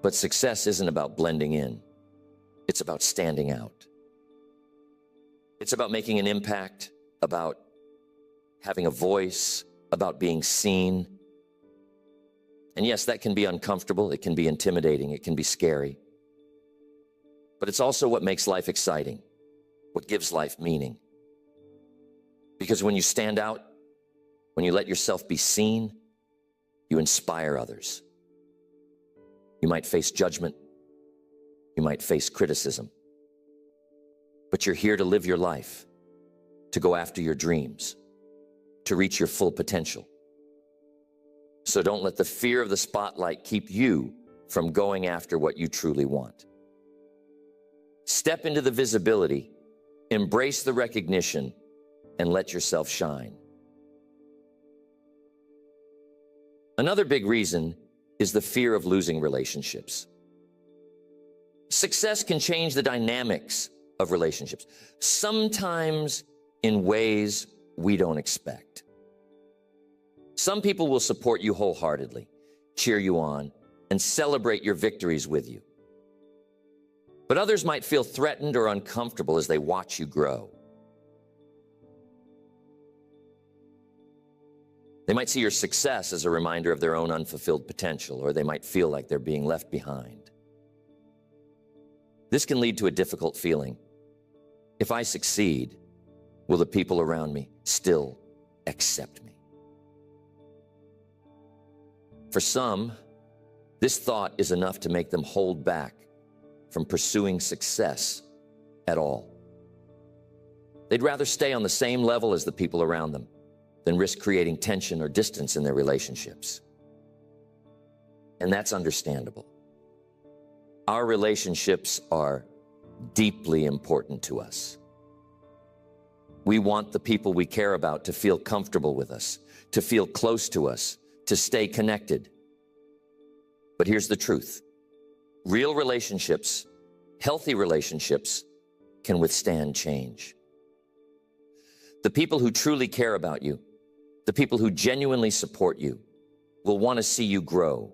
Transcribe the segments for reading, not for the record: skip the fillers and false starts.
But success isn't about blending in. It's about standing out. It's about making an impact, about having a voice, about being seen. And yes, that can be uncomfortable. It can be intimidating. It can be scary. But it's also what makes life exciting, what gives life meaning. Because when you stand out, when you let yourself be seen, you inspire others. You might face judgment. You might face criticism. But you're here to live your life, to go after your dreams, to reach your full potential. So don't let the fear of the spotlight keep you from going after what you truly want. Step into the visibility, embrace the recognition, and let yourself shine. Another big reason is the fear of losing relationships. Success can change the dynamics of relationships, sometimes in ways we don't expect. Some people will support you wholeheartedly, cheer you on, and celebrate your victories with you. But others might feel threatened or uncomfortable as they watch you grow. They might see your success as a reminder of their own unfulfilled potential, or they might feel like they're being left behind. This can lead to a difficult feeling. If I succeed, will the people around me still accept me? For some, this thought is enough to make them hold back from pursuing success at all. They'd rather stay on the same level as the people around them than risk creating tension or distance in their relationships. And that's understandable. Our relationships are deeply important to us. We want the people we care about to feel comfortable with us, to feel close to us, to stay connected. But here's the truth. Real relationships, healthy relationships, can withstand change. The people who truly care about you, the people who genuinely support you, will want to see you grow,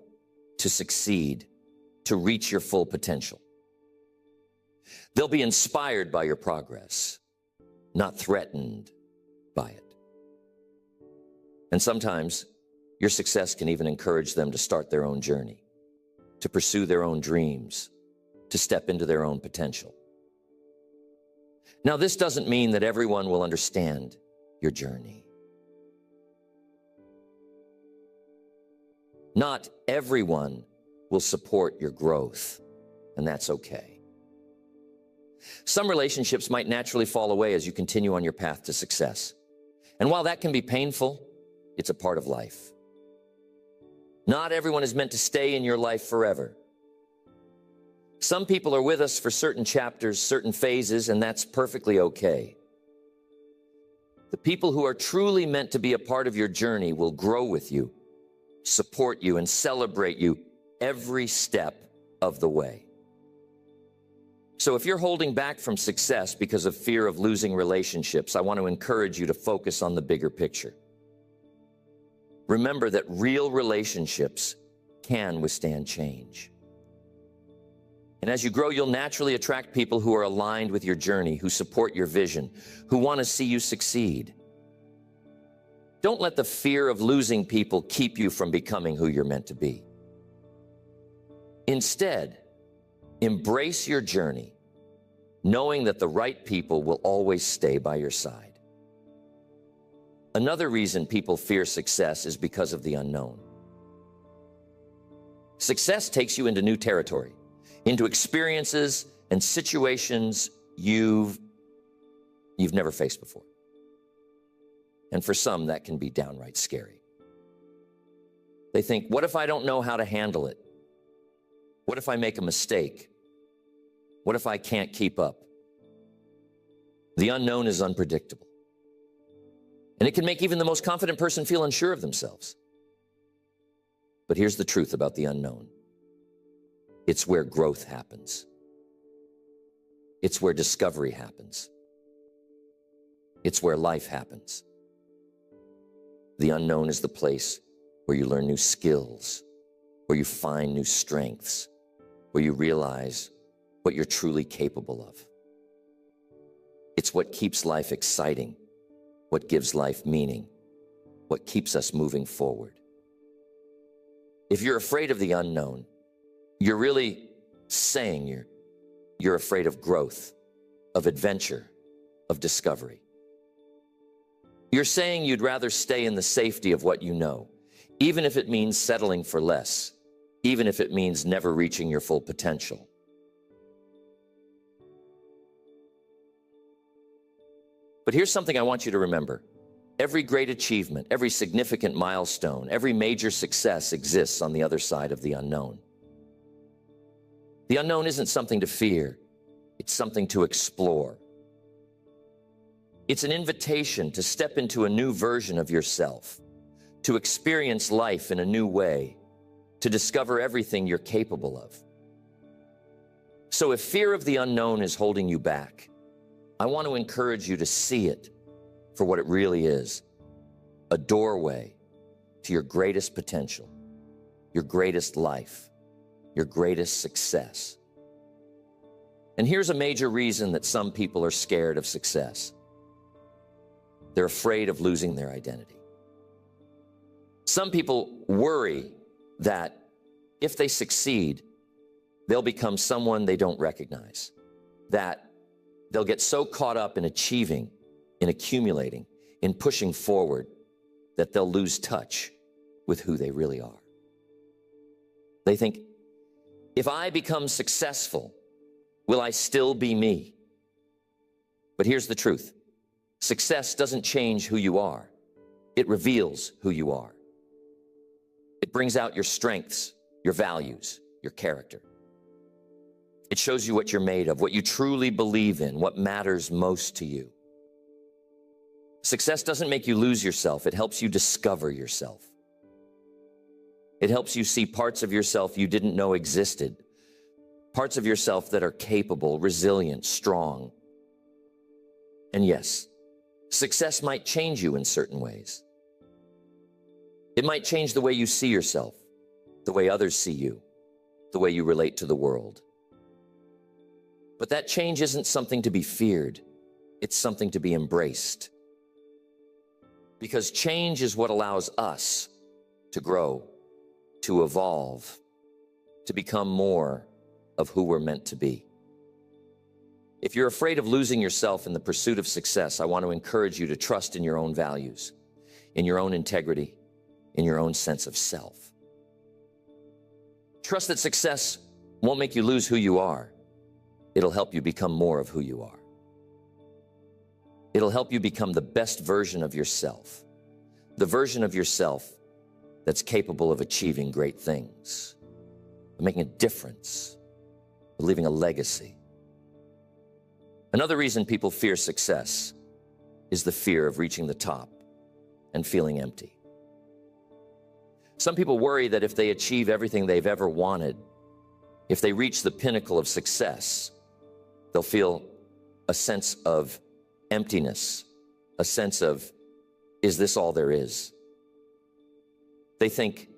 to succeed, to reach your full potential. They'll be inspired by your progress, not threatened by it. And sometimes your success can even encourage them to start their own journey, to pursue their own dreams, to step into their own potential. Now, this doesn't mean that everyone will understand your journey. Not everyone will support your growth, and that's okay. Some relationships might naturally fall away as you continue on your path to success. And while that can be painful, it's a part of life. Not everyone is meant to stay in your life forever. Some people are with us for certain chapters, certain phases, and that's perfectly okay. The people who are truly meant to be a part of your journey will grow with you, support you, and celebrate you every step of the way. So if you're holding back from success because of fear of losing relationships, I want to encourage you to focus on the bigger picture. Remember that real relationships can withstand change. And as you grow, you'll naturally attract people who are aligned with your journey, who support your vision, who want to see you succeed. Don't let the fear of losing people keep you from becoming who you're meant to be. Instead, embrace your journey, knowing that the right people will always stay by your side. Another reason people fear success is because of the unknown. Success takes you into new territory, into experiences and situations you've never faced before. And for some, that can be downright scary. They think, what if I don't know how to handle it? What if I make a mistake? What if I can't keep up? The unknown is unpredictable. And it can make even the most confident person feel unsure of themselves. But here's the truth about the unknown. It's where growth happens. It's where discovery happens. It's where life happens. The unknown is the place where you learn new skills, where you find new strengths, where you realize what you're truly capable of. It's what keeps life exciting, what gives life meaning, what keeps us moving forward. If you're afraid of the unknown, you're really saying you're afraid of growth, of adventure, of discovery. You're saying you'd rather stay in the safety of what you know, even if it means settling for less, even if it means never reaching your full potential. But here's something I want you to remember. Every great achievement, every significant milestone, every major success exists on the other side of the unknown. The unknown isn't something to fear, it's something to explore. It's an invitation to step into a new version of yourself, to experience life in a new way, to discover everything you're capable of. So if fear of the unknown is holding you back, I want to encourage you to see it for what it really is, a doorway to your greatest potential, your greatest life, your greatest success. And here's a major reason that some people are scared of success. They're afraid of losing their identity. Some people worry that if they succeed, they'll become someone they don't recognize, that they'll get so caught up in achieving, in accumulating, in pushing forward, that they'll lose touch with who they really are. They think, if I become successful, will I still be me? But here's the truth. Success doesn't change who you are. It reveals who you are. It brings out your strengths, your values, your character. It shows you what you're made of, what you truly believe in, what matters most to you. Success doesn't make you lose yourself. It helps you discover yourself. It helps you see parts of yourself you didn't know existed, parts of yourself that are capable, resilient, strong. And yes, success might change you in certain ways. It might change the way you see yourself, the way others see you, the way you relate to the world. But that change isn't something to be feared. It's something to be embraced. Because change is what allows us to grow, to evolve, to become more of who we're meant to be. If you're afraid of losing yourself in the pursuit of success, I want to encourage you to trust in your own values, in your own integrity, in your own sense of self. Trust that success won't make you lose who you are. It'll help you become more of who you are. It'll help you become the best version of yourself, the version of yourself that's capable of achieving great things, of making a difference, of leaving a legacy. Another reason people fear success is the fear of reaching the top and feeling empty. Some people worry that if they achieve everything they've ever wanted, if they reach the pinnacle of success, they'll feel a sense of emptiness, a sense of, is this all there is? They think,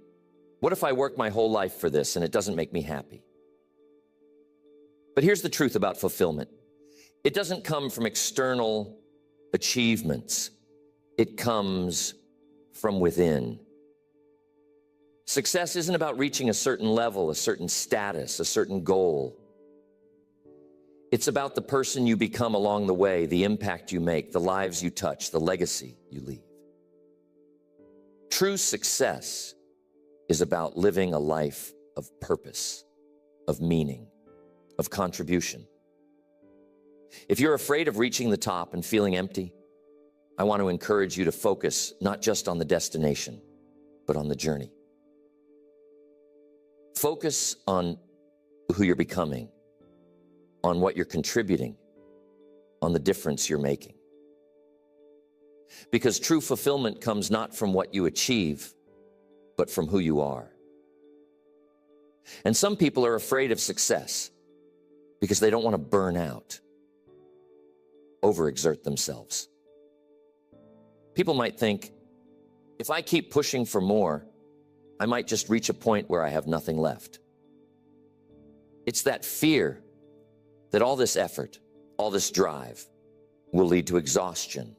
what if I work my whole life for this and it doesn't make me happy? But here's the truth about fulfillment. It doesn't come from external achievements. It comes from within. Success isn't about reaching a certain level, a certain status, a certain goal. It's about the person you become along the way, the impact you make, the lives you touch, the legacy you leave. True success is about living a life of purpose, of meaning, of contribution. If you're afraid of reaching the top and feeling empty, I want to encourage you to focus not just on the destination, but on the journey. Focus on who you're becoming, on what you're contributing, on the difference you're making. Because true fulfillment comes not from what you achieve, but from who you are. And some people are afraid of success because they don't want to burn out, overexert themselves. People might think, if I keep pushing for more, I might just reach a point where I have nothing left. It's that fear that all this effort, all this drive will lead to exhaustion,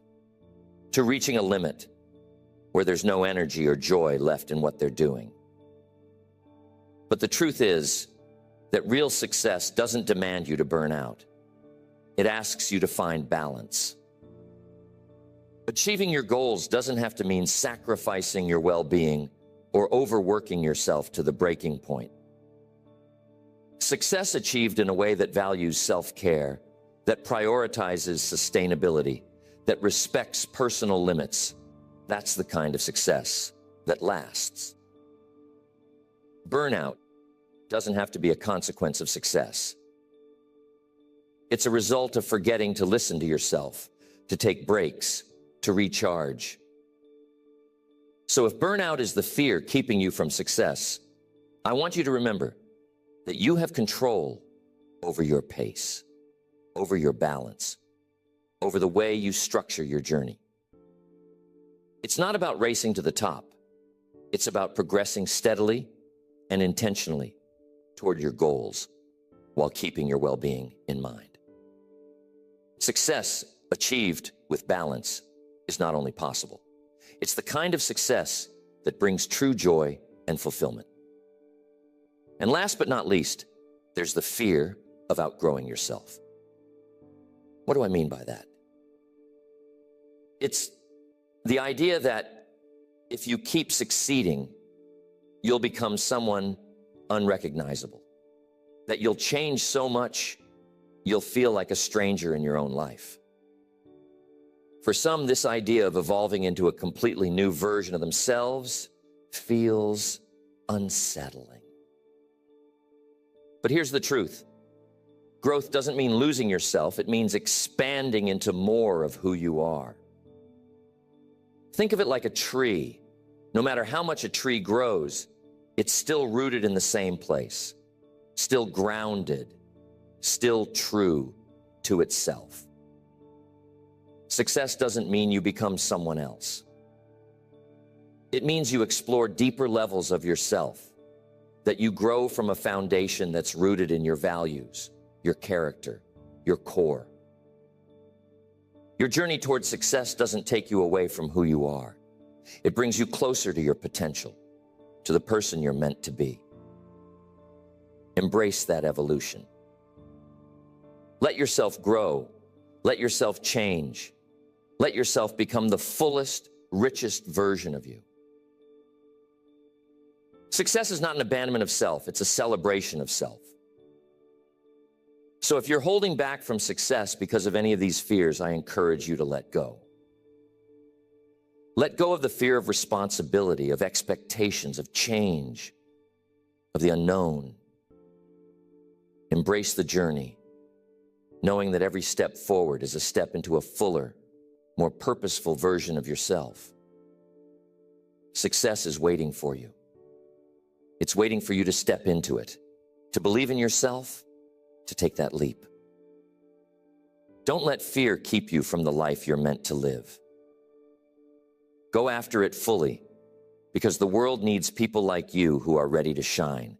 to reaching a limit where there's no energy or joy left in what they're doing. But the truth is that real success doesn't demand you to burn out. It asks you to find balance. Achieving your goals doesn't have to mean sacrificing your well-being or overworking yourself to the breaking point. Success achieved in a way that values self-care, that prioritizes sustainability, that respects personal limits, that's the kind of success that lasts. Burnout doesn't have to be a consequence of success. It's a result of forgetting to listen to yourself, to take breaks, to recharge. So if burnout is the fear keeping you from success, I want you to remember that you have control over your pace, over your balance, over the way you structure your journey. It's not about racing to the top. It's about progressing steadily and intentionally toward your goals while keeping your well-being in mind. Success achieved with balance is not only possible, it's the kind of success that brings true joy and fulfillment. And last but not least, there's the fear of outgrowing yourself. What do I mean by that? It's the idea that if you keep succeeding, you'll become someone unrecognizable, that you'll change so much, you'll feel like a stranger in your own life. For some, this idea of evolving into a completely new version of themselves feels unsettling. But here's the truth. Growth doesn't mean losing yourself. It means expanding into more of who you are. Think of it like a tree. No matter how much a tree grows, it's still rooted in the same place, still grounded, still true to itself. Success doesn't mean you become someone else. It means you explore deeper levels of yourself, that you grow from a foundation that's rooted in your values, your character, your core. Your journey towards success doesn't take you away from who you are. It brings you closer to your potential, to the person you're meant to be. Embrace that evolution. Let yourself grow. Let yourself change. Let yourself become the fullest, richest version of you. Success is not an abandonment of self. It's a celebration of self. So if you're holding back from success because of any of these fears, I encourage you to let go. Let go of the fear of responsibility, of expectations, of change, of the unknown. Embrace the journey, knowing that every step forward is a step into a fuller, more purposeful version of yourself. Success is waiting for you. It's waiting for you to step into it, to believe in yourself, to take that leap. Don't let fear keep you from the life you're meant to live. Go after it fully, because the world needs people like you who are ready to shine,